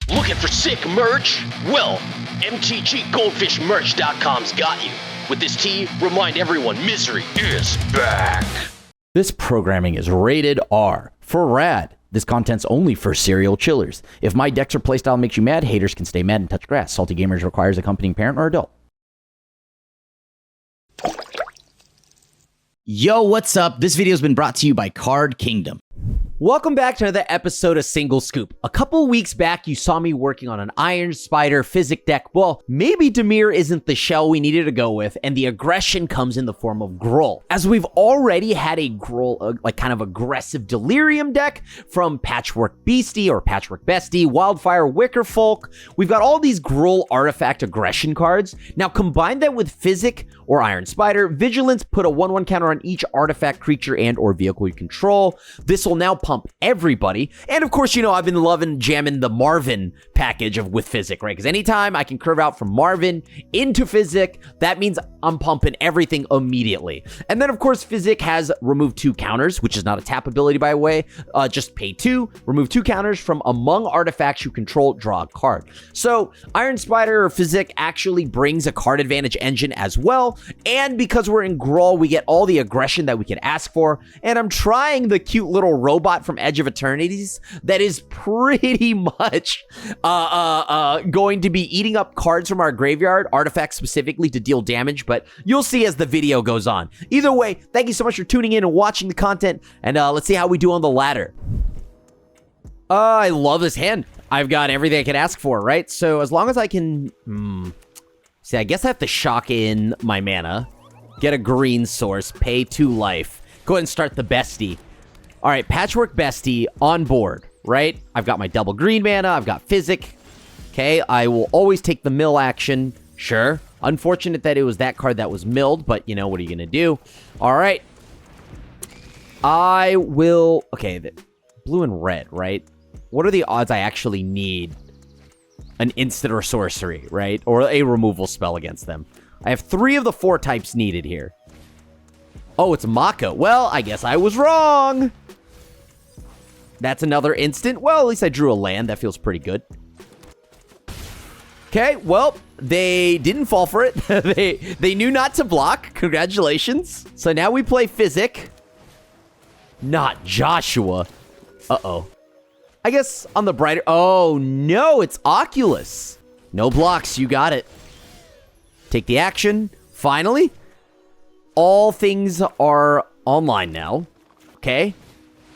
Looking for sick merch? Well, MTGGoldfishMerch.com's got you. With this tee, remind everyone misery is back. This programming is rated R for rad. This content's only for serial chillers. If my decks or playstyle makes you mad, haters can stay mad and touch grass. Salty Gamers requires accompanying parent or adult. Yo, what's up? This video's been brought to you by Card Kingdom. Welcome back to another episode of Single Scoop. A couple weeks back, you saw me working on an Iron Spider Fizik deck. Well, maybe Dimir isn't the shell we needed to go with, and the aggression comes in the form of Gruul. As we've already had a Gruul, like kind of aggressive Delirium deck from Patchwork Bestie or Patchwork Bestie, Wildfire, Wicker Folk. We've got all these Gruul artifact aggression cards. Now combine that with Fizik or Iron Spider, Vigilance, put a 1/1 counter on each artifact, creature, and or vehicle you control. This will now pump everybody. And of course, you know, I've been loving jamming the Marvin package with Fizik, right? Because anytime I can curve out from Marvin into Fizik, that means I'm pumping everything immediately. And then of course, Fizik has remove 2 counters, which is not a tap ability by the way. Just pay 2, remove 2 counters from among artifacts you control, draw a card. So Iron Spider or Fizik actually brings a card advantage engine as well. And because we're in Gruul, we get all the aggression that we can ask for. And I'm trying the cute little robot from Edge of Eternities that is pretty much going to be eating up cards from our graveyard, artifacts specifically, to deal damage, but you'll see as the video goes on. Either way, thank you so much for tuning in and watching the content, and let's see how we do on the ladder. I love this hand. I've got everything I can ask for, right? So as long as I can... See, I guess I have to shock in my mana, get a green source, pay 2 life, go ahead and start the bestie. All right, Patchwork Bestie on board, right? I've got my double green mana. I've got Fizik. Okay, I will always take the mill action. Sure. Unfortunate that it was that card that was milled, but you know, what are you going to do? All right. I will... Okay, the blue and red, right? What are the odds I actually need an instant or sorcery, right? Or a removal spell against them? I have 3 of the 4 types needed here. Oh, it's Mako. Well, I guess I was wrong. That's another instant. Well, at least I drew a land. That feels pretty good. Okay, well, they didn't fall for it. they knew not to block. Congratulations. So now we play Fizik. Not Joshua. Uh-oh. I guess on the brighter... Oh, no, it's Oculus. No blocks. You got it. Take the action. Finally. All things are online now. Okay.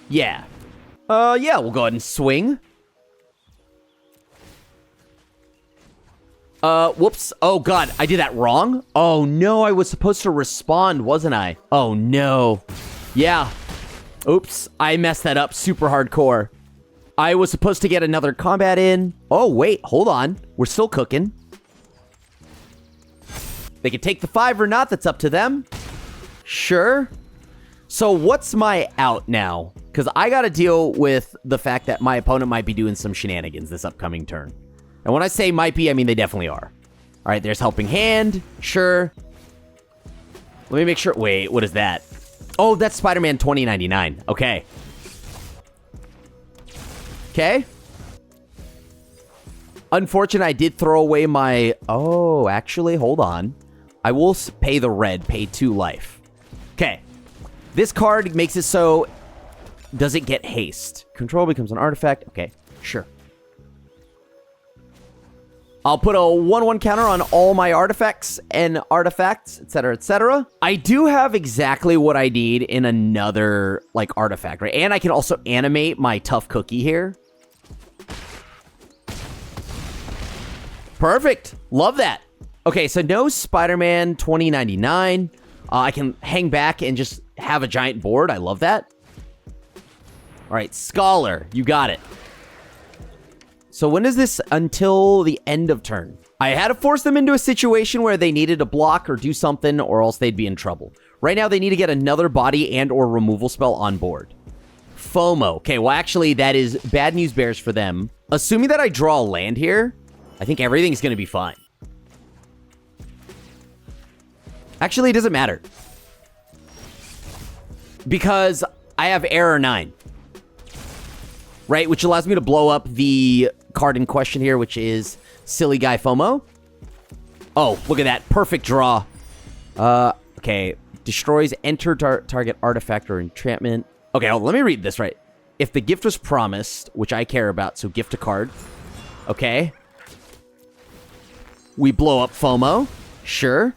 Yeah. Yeah, we'll go ahead and swing. Whoops. Oh, God, I did that wrong? Oh, no, I was supposed to respond, wasn't I? Oh, no. Yeah. Oops, I messed that up super hardcore. I was supposed to get another combat in. Oh, wait, hold on. We're still cooking. They can take the 5 or not. That's up to them. Sure. So what's my out now? Because I got to deal with the fact that my opponent might be doing some shenanigans this upcoming turn. And when I say might be, I mean they definitely are. All right, there's Helping Hand. Sure. Let me make sure. Wait, what is that? Oh, that's Spider-Man 2099. Okay. Okay. Unfortunate, I did throw away my... Oh, actually, hold on. I will pay the red, pay 2 life. Okay. This card makes it so... Does it get haste? Control becomes an artifact. Okay, sure. I'll put a 1/1 counter on all my artifacts and artifacts, etc., etc. I do have exactly what I need in another, like, artifact, right? And I can also animate my Tough Cookie here. Perfect. Love that. Okay, so no Spider-Man 2099. I can hang back and just have a giant board. I love that. All right, Scholar. You got it. So when is this until the end of turn? I had to force them into a situation where they needed to block or do something or else they'd be in trouble. Right now, they need to get another body and or removal spell on board. FOMO. Okay, well, actually, that is bad news bears for them. Assuming that I draw a land here, I think everything's going to be fine. Actually, it doesn't matter. Because I have Error 9. Right, which allows me to blow up the card in question here, which is Silly Guy FOMO. Oh, look at that. Perfect draw. Okay. Destroys target artifact or enchantment. Okay, let me read this right. If the gift was promised, which I care about, so gift a card. Okay. We blow up FOMO. Sure.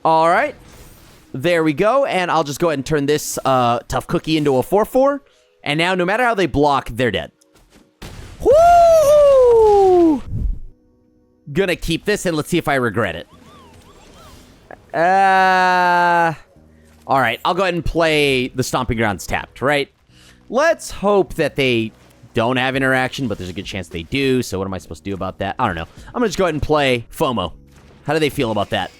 All right. There we go. And I'll just go ahead and turn this Tough Cookie into a 4/4. And now, no matter how they block, they're dead. Woo! Gonna keep this, and let's see if I regret it. All right, I'll go ahead and play the Stomping Grounds tapped, right? Let's hope that they don't have interaction, but there's a good chance they do, so what am I supposed to do about that? I don't know. I'm gonna just go ahead and play FOMO. How do they feel about that?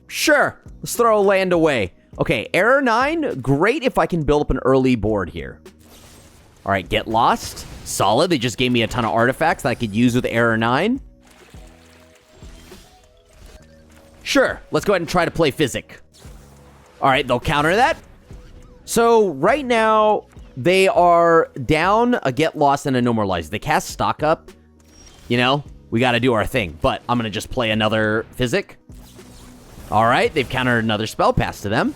Sure, let's throw a land away. Okay, error 9, great if I can build up an early board here. All right, get lost. Solid, they just gave me a ton of artifacts that I could use with error 9. Sure, let's go ahead and try to play Fizik. All right, they'll counter that. So right now, they are down a Get Lost and a No More Lies. They cast Stock Up. You know, we got to do our thing. But I'm going to just play another Fizik. All right, they've countered another spell pass to them.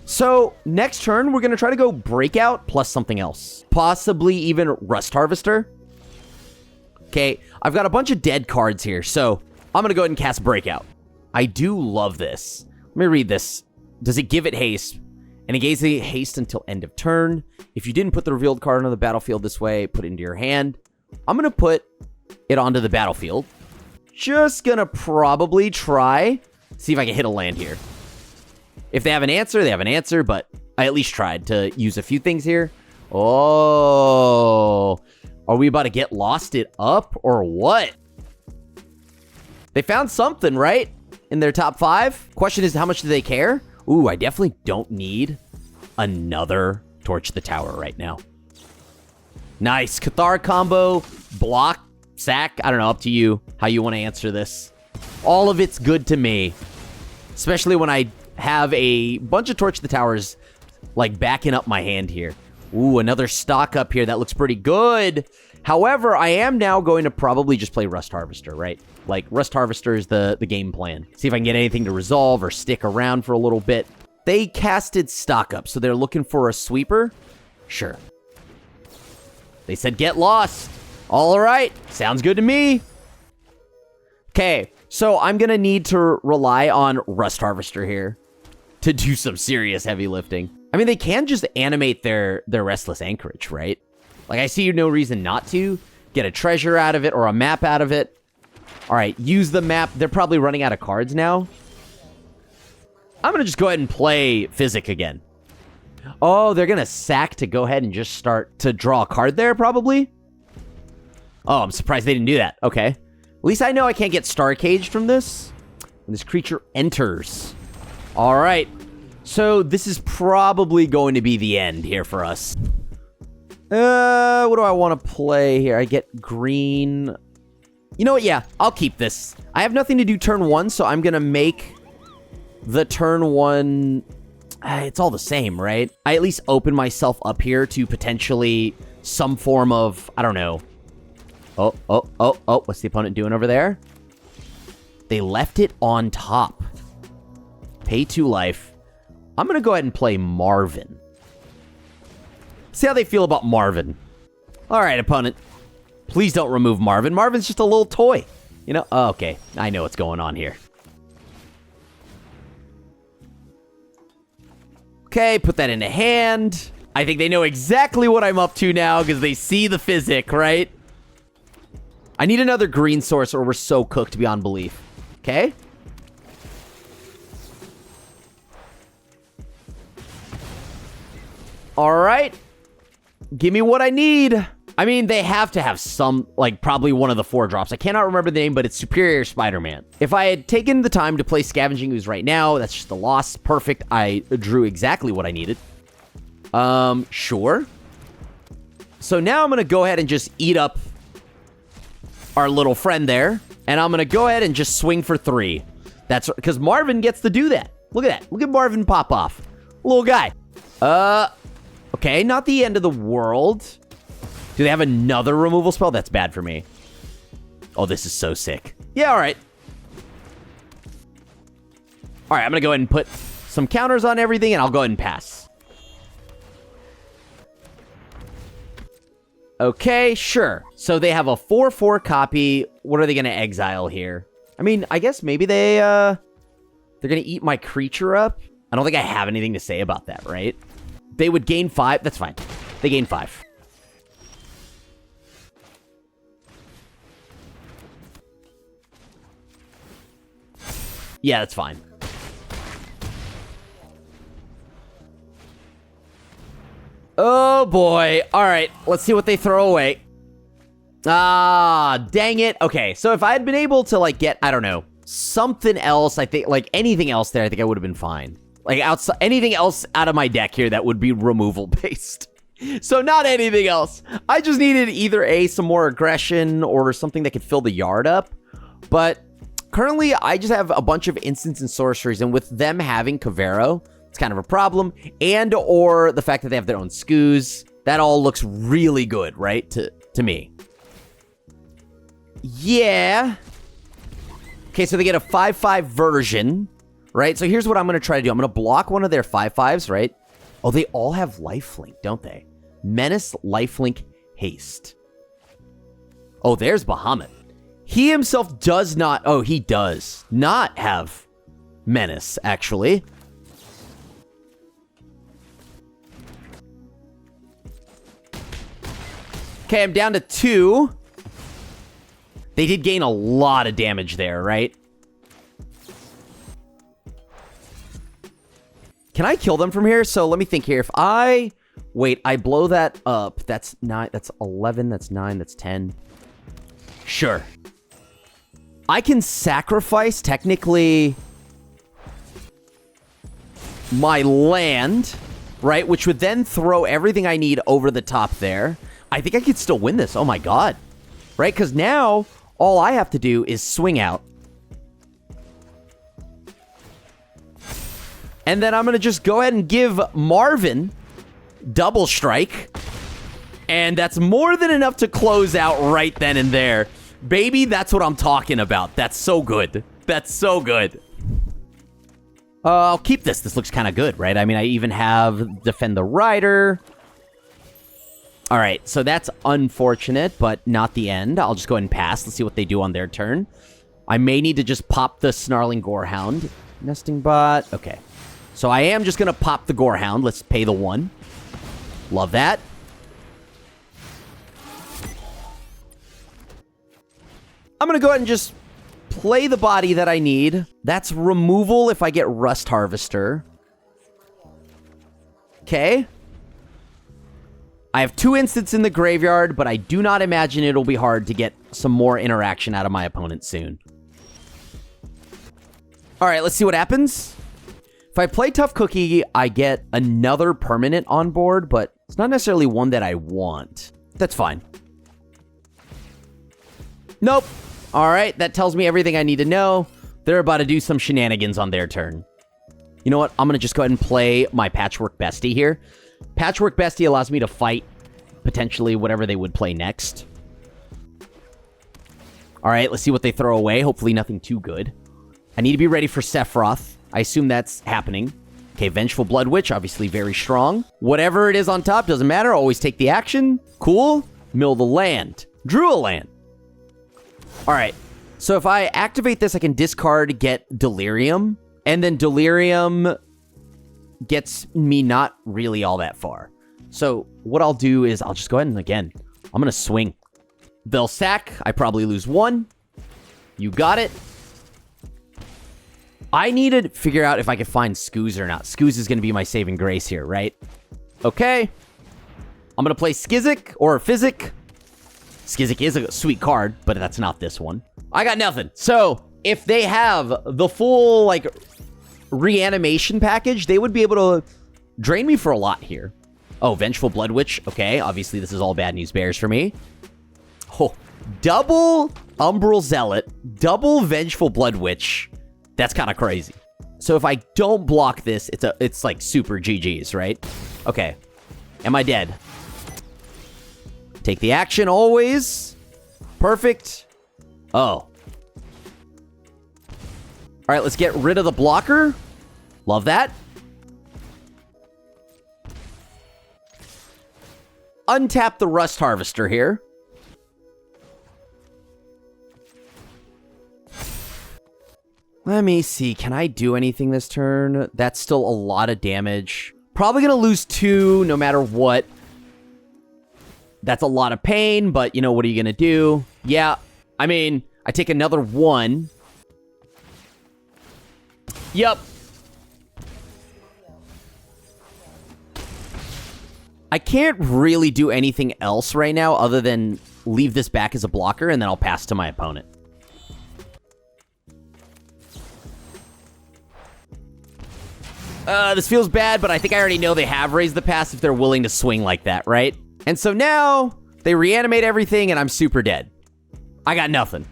So next turn, we're going to try to go Breakout plus something else. Possibly even Rust Harvester. Okay, I've got a bunch of dead cards here. So I'm going to go ahead and cast Breakout. I do love this. Let me read this. Does it give it haste? And it gives it haste until end of turn. If you didn't put the revealed card on the battlefield this way, put it into your hand. I'm going to put it onto the battlefield. Just going to probably try, see if I can hit a land here. If they have an answer, they have an answer, but I at least tried to use a few things here. Oh, are we about to get lost it up or what? They found something, right? In their top 5. Question is, how much do they care? Ooh, I definitely don't need another Torch the Tower right now. Nice. Cathar combo, block, sack. I don't know, up to you how you want to answer this. All of it's good to me. Especially when I have a bunch of Torch the Towers like backing up my hand here. Ooh, another stock up here. That looks pretty good. However, I am now going to probably just play Rust Harvester, right? Like, Rust Harvester is the game plan. See if I can get anything to resolve or stick around for a little bit. They casted stock up, so they're looking for a sweeper? Sure. They said get lost. All right. Sounds good to me. Okay, so I'm going to need to rely on Rust Harvester here to do some serious heavy lifting. I mean, they can just animate their Restless Anchorage, right? Like, I see no reason not to. Get a treasure out of it or a map out of it. All right, use the map. They're probably running out of cards now. I'm going to just go ahead and play Fizik again. Oh, they're going to sack to go ahead and just start to draw a card there, probably. Oh, I'm surprised they didn't do that. Okay. At least I know I can't get Star Caged from this when this creature enters. All right. So this is probably going to be the end here for us. What do I want to play here? I get green. You know what? Yeah, I'll keep this. I have nothing to do turn 1, so I'm going to make the turn 1... it's all the same, right? I at least open myself up here to potentially some form of... I don't know. Oh. What's the opponent doing over there? They left it on top. Pay 2 life. I'm going to go ahead and play Marvin. See how they feel about Marvin. All right, opponent. Please don't remove Marvin. Marvin's just a little toy. You know? Oh, okay. I know what's going on here. Okay, put that into hand. I think they know exactly what I'm up to now because they see the Fizik, right? I need another green source or we're so cooked beyond belief. Okay? All right. Give me what I need. I mean, they have to have some, like, probably one of the 4 drops. I cannot remember the name, but it's Superior Spider-Man. If I had taken the time to play Scavenging Ooze right now, that's just a loss. Perfect. I drew exactly what I needed. Sure. So now I'm going to go ahead and just eat up our little friend there. And I'm going to go ahead and just swing for 3. That's because Marvin gets to do that. Look at that. Look at Marvin pop off. Little guy. Okay, not the end of the world. Do they have another removal spell? That's bad for me. Oh, this is so sick. Yeah, all right. All right, I'm going to go ahead and put some counters on everything, and I'll go ahead and pass. Okay, sure. So they have a 4/4 copy. What are they going to exile here? I mean, I guess maybe they're going to eat my creature up. I don't think I have anything to say about that, right? They would gain 5. That's fine. They gain 5. Yeah, that's fine. Oh, boy. All right. Let's see what they throw away. Ah, dang it. Okay, so if I had been able to, like, get, I don't know, something else, I think, like, anything else there, I think I would have been fine. Like, outside, anything else out of my deck here that would be removal-based. So not anything else. I just needed either some more aggression or something that could fill the yard up. But currently, I just have a bunch of instants and sorceries, and with them having Kavero, it's kind of a problem. And or the fact that they have their own scoos, that all looks really good, right? To me. Yeah. Okay, so they get a 5/5 version, right? So here's what I'm going to try to do. I'm going to block one of their 5/5s, right? Oh, they all have lifelink, don't they? Menace, lifelink, haste. Oh, there's Bahamut. He himself does not... Oh, he does not have menace, actually. Okay, I'm down to 2. They did gain a lot of damage there, right? Can I kill them from here? So let me think here. If I... Wait, I blow that up. That's 9. That's 11. That's 9. That's 10. Sure. I can sacrifice, technically, my land, right? Which would then throw everything I need over the top there. I think I could still win this. Oh, my God. Right? Because now, all I have to do is swing out. And then I'm going to just go ahead and give Marvin double strike. And that's more than enough to close out right then and there. Baby, that's what I'm talking about. That's so good. That's so good. I'll keep this. This looks kind of good, right? I mean, I even have Defend the Rider. All right, so that's unfortunate, but not the end. I'll just go ahead and pass. Let's see what they do on their turn. I may need to just pop the Snarling Gorehound. Nesting Bot. Okay. So I am just going to pop the Gorehound. Let's pay the 1. Love that. I'm going to go ahead and just play the body that I need. That's removal if I get Rust Harvester. Okay. I have 2 instants in the graveyard, but I do not imagine it'll be hard to get some more interaction out of my opponent soon. All right, let's see what happens. If I play Tough Cookie, I get another permanent on board, but it's not necessarily one that I want. That's fine. Nope. All right, that tells me everything I need to know. They're about to do some shenanigans on their turn. You know what? I'm going to just go ahead and play my Patchwork Bestie here. Patchwork Bestie allows me to fight potentially whatever they would play next. All right, let's see what they throw away. Hopefully nothing too good. I need to be ready for Sephiroth. I assume that's happening. Okay, Vengeful Blood Witch, obviously very strong. Whatever it is on top, doesn't matter. Always take the action. Cool. Mill the land. Drew a land. All right, so if I activate this, I can discard, get Delirium, and then Delirium gets me not really all that far. So what I'll do is I'll just go ahead and, again, I'm going to swing. They'll sack. I probably lose 1. You got it. I need to figure out if I can find Scoos or not. Scoos is going to be my saving grace here, right? Okay. I'm going to play Skizik or Fizik. Skizik is a sweet card, but that's not this one. I got nothing. So if they have the full, like, reanimation package, they would be able to drain me for a lot here. Oh, Vengeful Blood Witch. Okay, obviously this is all bad news bears for me. Oh, double Umbral Zealot, double Vengeful Blood Witch. That's kind of crazy. So if I don't block this, it's like super GG's, right? Okay. Am I dead? Take the action always. Perfect. Oh. All right, let's get rid of the blocker. Love that. Untap the Rust Harvester here. Let me see. Can I do anything this turn? That's still a lot of damage. Probably going to lose 2 no matter what. That's a lot of pain, but, you know, what are you going to do? Yeah, I mean, I take another 1. Yep. I can't really do anything else right now other than leave this back as a blocker, and then I'll pass to my opponent. This feels bad, but I think I already know they have raised the pass if they're willing to swing like that, right? And so now they reanimate everything, and I'm super dead. I got nothing.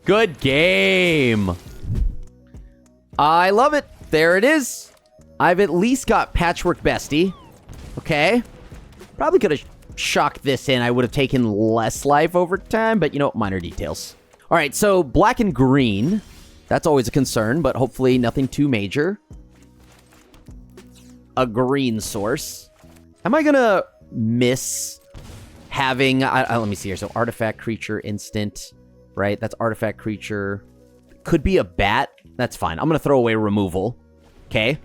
Good game. I love it. There it is. I've at least got Patchwork Bestie. Okay. Probably could have shocked this in. I would have taken less life over time, but you know, minor details. All right, so black and green. That's always a concern, but hopefully nothing too major. A green source. Am I gonna miss having... let me see here. So artifact, creature, instant, right? That's artifact, creature. Could be a bat. That's fine. I'm gonna throw away removal. Okay.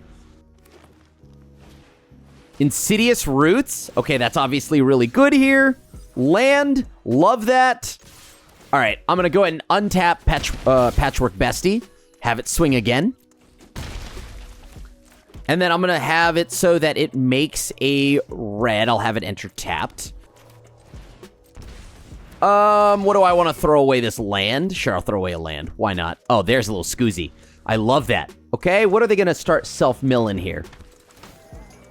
Insidious Roots. Okay, that's obviously really good here. Land. Love that. All right, I'm gonna go ahead and untap Patchwork Bestie. Have it swing again. And then I'm going to have it so that it makes a red. I'll have it enter tapped. What do I want to throw away? This land? Sure, I'll throw away a land. Why not? Oh, there's a little Scoozy. I love that. Okay, what are they going to start self-milling here?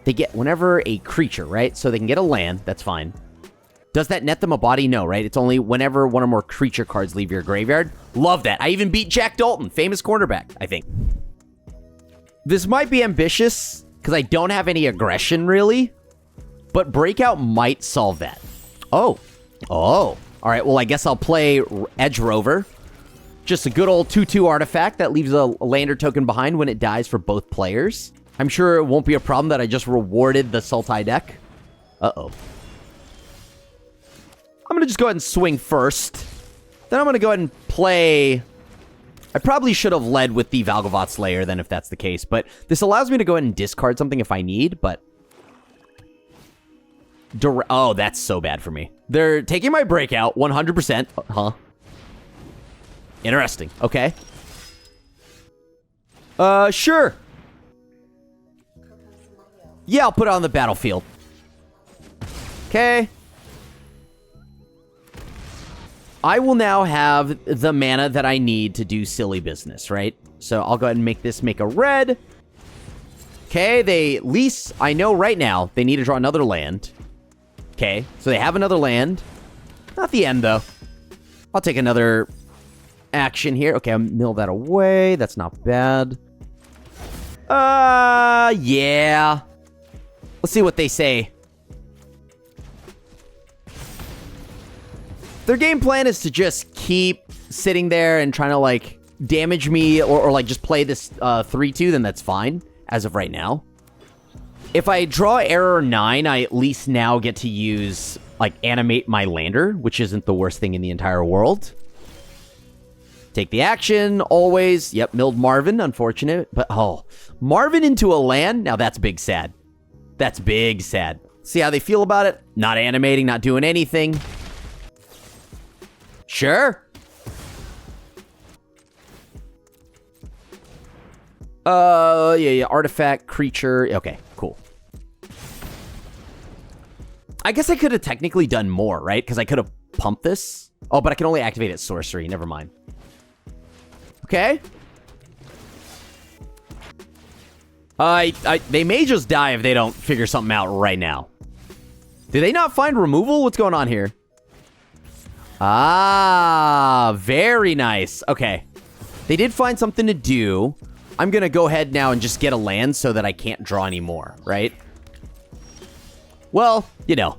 They get whenever a creature, right? So they can get a land. That's fine. Does that net them a body? No, right? It's only whenever one or more creature cards leave your graveyard. Love that. I even beat Jack Dalton, famous cornerback, I think. This might be ambitious, because I don't have any aggression, really. But Breakout might solve that. Oh. Oh. All right, well, I guess I'll play Edge Rover. Just a good old 2/2 artifact that leaves a lander token behind when it dies for both players. I'm sure it won't be a problem that I just rewarded the Sultai deck. Uh-oh. I'm going to just go ahead and swing first. Then I'm going to go ahead and play... I probably should have led with the Valgavoth Slayer then if that's the case, but this allows me to go ahead and discard something if I need, but... Oh, that's so bad for me. They're taking my Breakout, 100%. Huh? Interesting. Okay. Sure. Yeah, I'll put it on the battlefield. Okay. I will now have the mana that I need to do silly business, right? So I'll go ahead and make this make a red. Okay, they at least, I know right now, they need to draw another land. Okay, so they have another land. Not the end, though. I'll take another action here. Okay, I'll mill that away. That's not bad. Yeah. Let's see what they say. Their game plan is to just keep sitting there and trying to, like, damage me or like, just play this 3/2, then that's fine, as of right now. If I draw Error 9, I at least now get to use, like, animate my lander, which isn't the worst thing in the entire world. Take the action, always. Yep, milled Marvin, unfortunate. But, oh, Marvin into a land? Now that's big sad. That's big sad. See how they feel about it? Not animating, not doing anything. Sure. Yeah, artifact, creature. Okay, cool. I guess I could have technically done more, right? Because I could have pumped this. Oh, but I can only activate it sorcery. Never mind. Okay. They may just die if they don't figure something out right now. Did they not find removal? What's going on here? Ah, very nice. Okay. They did find something to do. I'm going to go ahead now and just get a land so that I can't draw anymore, right? Well, you know,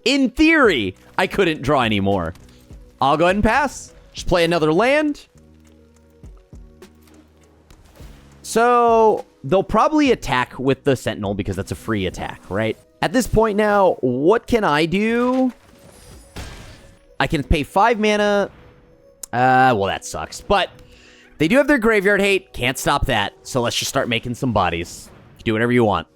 in theory, I couldn't draw anymore. I'll go ahead and pass. Just play another land. So they'll probably attack with the Sentinel because that's a free attack, right? At this point now, what can I do? I can pay 5 mana. Well, that sucks. But they do have their graveyard hate. Can't stop that. So let's just start making some bodies. You do whatever you want.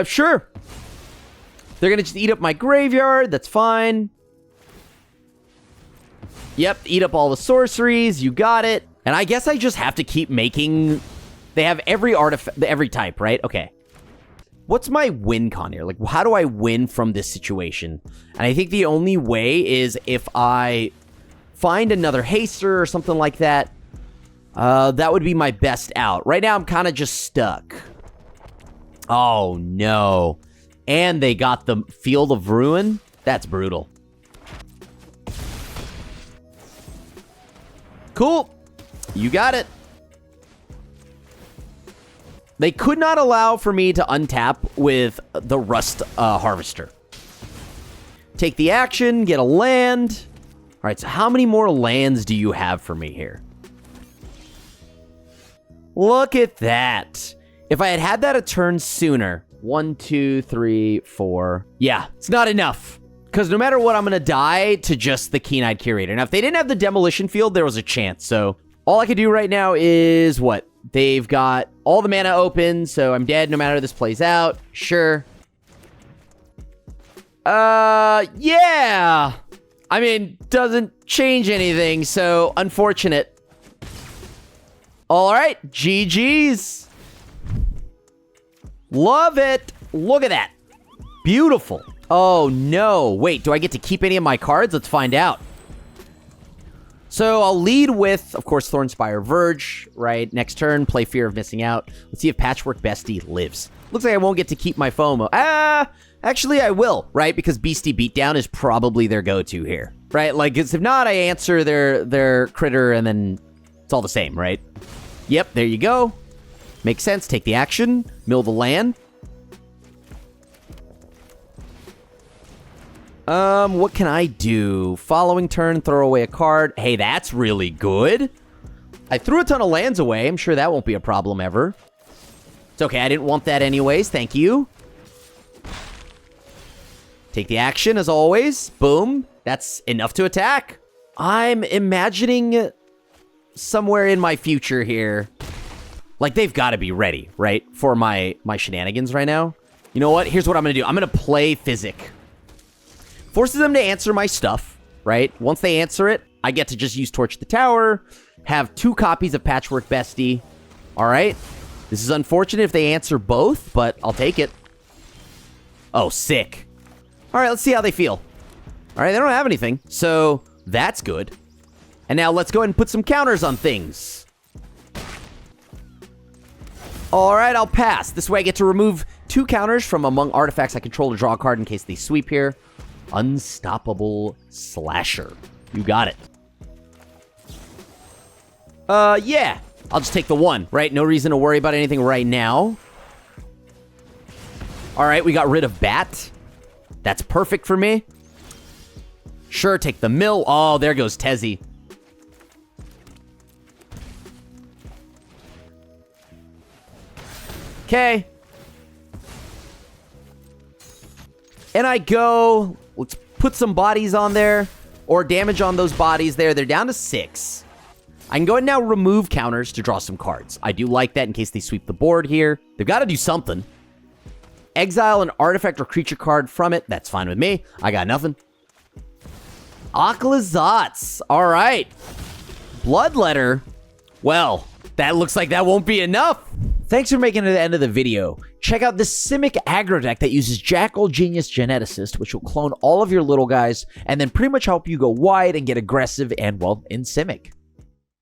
Sure. They're going to just eat up my graveyard. That's fine. Yep, eat up all the sorceries. You got it. And I guess I just have to keep making... They have every artifact, every type, right? Okay. What's my win con here? Like, how do I win from this situation? And I think the only way is if I find another haster or something like that. That would be my best out. Right now, I'm kind of just stuck. Oh, no. And they got the Field of Ruin? That's brutal. Cool. You got it. They could not allow for me to untap with the Rust Harvester. Take the action, get a land. All right, so how many more lands do you have for me here? Look at that. If I had had that a turn sooner. 1, 2, 3, 4. Yeah, it's not enough. Because no matter what, I'm going to die to just the Keen-Eyed Curator. Now, if they didn't have the Demolition Field, there was a chance. So all I could do right now is what? They've got all the mana open, so I'm dead no matter how this plays out. Sure. Yeah. I mean, doesn't change anything, so unfortunate. All right, GG's. Love it. Look at that. Beautiful. Oh, no. Wait, do I get to keep any of my cards? Let's find out. So I'll lead with, of course, Thornspire Verge, right? Next turn, play Fear of Missing Out. Let's see if Patchwork Bestie lives. Looks like I won't get to keep my FOMO. Actually, I will, right? Because Beastie Beatdown is probably their go-to here, right? Like, 'cause if not, I answer their critter, and then it's all the same, right? Yep, there you go. Makes sense. Take the action. Mill the land. What can I do? Following turn, throw away a card. Hey, that's really good. I threw a ton of lands away. I'm sure that won't be a problem ever. It's okay. I didn't want that anyways. Thank you. Take the action, as always. Boom. That's enough to attack. I'm imagining somewhere in my future here. Like, they've got to be ready, right? For my shenanigans right now. You know what? Here's what I'm going to do. I'm going to play Fizik. Forces them to answer my stuff, right? Once they answer it, I get to just use Torch the Tower, have 2 copies of Patchwork Bestie. All right. This is unfortunate if they answer both, but I'll take it. Oh, sick. All right, let's see how they feel. All right, they don't have anything, so that's good. And now let's go ahead and put some counters on things. All right, I'll pass. This way I get to remove 2 counters from among artifacts I control to draw a card in case they sweep here. Unstoppable Slasher. You got it. Yeah. I'll just take the 1, right? No reason to worry about anything right now. All right, we got rid of Bat. That's perfect for me. Sure, take the mill. Oh, there goes Tezzy. Okay. And I go... Let's put some bodies on there, or damage on those bodies there. They're down to 6. I can go ahead and now remove counters to draw some cards. I do like that in case they sweep the board here. They've got to do something. Exile an artifact or creature card from it. That's fine with me. I got nothing. Aklazats. All right. Bloodletter. Well, that looks like that won't be enough. Thanks for making it to the end of the video. Check out this Simic aggro deck that uses Jackal Genius Geneticist, which will clone all of your little guys and then pretty much help you go wide and get aggressive and, well, in Simic.